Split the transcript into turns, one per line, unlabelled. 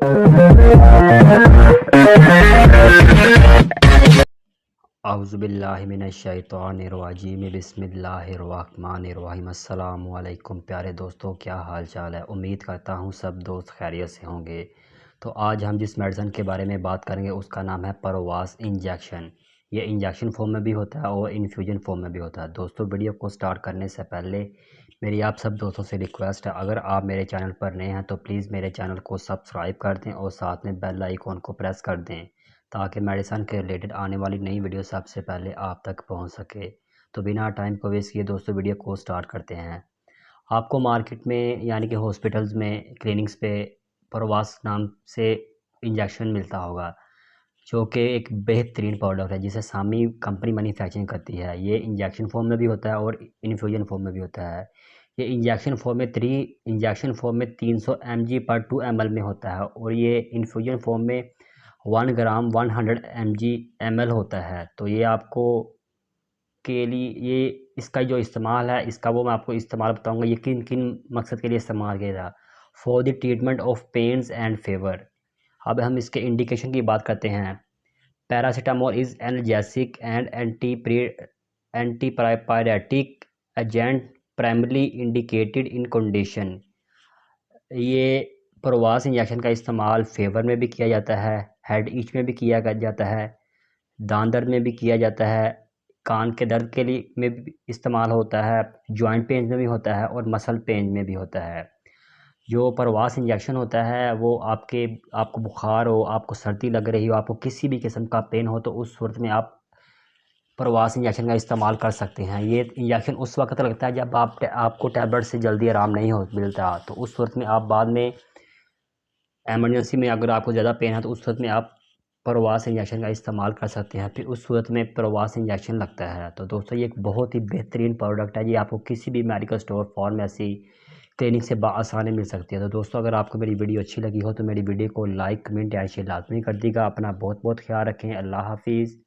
औज़ुबिल्लाहिमिनश्शैतानिर्रजीम बिस्मिल्लाहिर्रहमानिर्रहीम। अस्सलामु अलैकुम प्यारे दोस्तों, क्या हाल चाल है। उम्मीद करता हूँ सब दोस्त खैरियत से होंगे। तो आज हम जिस मेडिसिन के बारे में बात करेंगे उसका नाम है परवास इंजेक्शन। ये इंजेक्शन फॉर्म में भी होता है और इन्फ्यूजन फॉर्म में भी होता है। दोस्तों, वीडियो को स्टार्ट करने से पहले मेरी आप सब दोस्तों से रिक्वेस्ट है, अगर आप मेरे चैनल पर नए हैं तो प्लीज़ मेरे चैनल को सब्सक्राइब कर दें और साथ में बेल आइकॉन को प्रेस कर दें ताकि मेडिसिन के रिलेटेड आने वाली नई वीडियो सबसे पहले आप तक पहुंच सके। तो बिना टाइम को वेस्ट किए दोस्तों वीडियो को स्टार्ट करते हैं। आपको मार्केट में यानी कि हॉस्पिटल्स में, क्लिनिक्स पे परवास नाम से इंजेक्शन मिलता होगा, जो कि एक बेहतरीन प्रोडक्ट है जिसे सामी कंपनी मैन्युफैक्चरिंग करती है। ये इंजेक्शन फॉर्म में भी होता है और इन्फ्यूजन फॉर्म में भी होता है। ये इंजेक्शन फॉर्म में 300 mg पर 2 ml में होता है और ये इन्फ्यूजन फॉर्म में 1 ग्राम 100 ml होता है। तो ये आपको के लिए ये इसका जो इस्तेमाल है इसका वो मैं आपको इस्तेमाल बताऊंगा ये किन किन मकसद के लिए इस्तेमाल किया जाए। For the treatment of pains and fever. अब हम इसके इंडिकेशन की बात करते हैं। Paracetamol is analgesic and antipyretic agent primarily indicated in condition. ये प्रवास इंजेक्शन का इस्तेमाल फेवर में भी किया जाता है, हेड इच में भी किया जाता है, दांत दर्द में भी किया जाता है, कान के दर्द के लिए में भी इस्तेमाल होता है, जॉइंट पेन में भी होता है और मसल पेन में भी होता है। जो प्रवास इंजेक्शन होता है वो आपको बुखार हो, आपको सर्दी लग रही हो, आपको किसी भी किस्म का पेन हो तो उस सूरत में आप प्रवास इंजेक्शन का इस्तेमाल कर सकते हैं। ये इंजेक्शन उस वक्त लगता है जब आपको टैबलेट से जल्दी आराम नहीं हो मिलता, तो उस सूरत में आप बाद में एमरजेंसी में अगर आपको ज़्यादा पेन है तो उस सूरत में आप प्रवास इंजेक्शन का इस्तेमाल कर सकते हैं। फिर उस सूरत में प्रवास इंजेक्शन लगता है। तो दोस्तों, ये एक बहुत ही बेहतरीन प्रोडक्ट है। ये आपको किसी भी मेडिकल स्टोर, फार्मेसी, क्लिनिक से आसानी मिल सकती है। तो दोस्तों, अगर आपको मेरी वीडियो अच्छी लगी हो तो मेरी वीडियो को लाइक, कमेंट एंड शेयर लाजमी कर दीजिएगा। अपना बहुत बहुत ख्याल रखें। अल्लाह हाफिज़।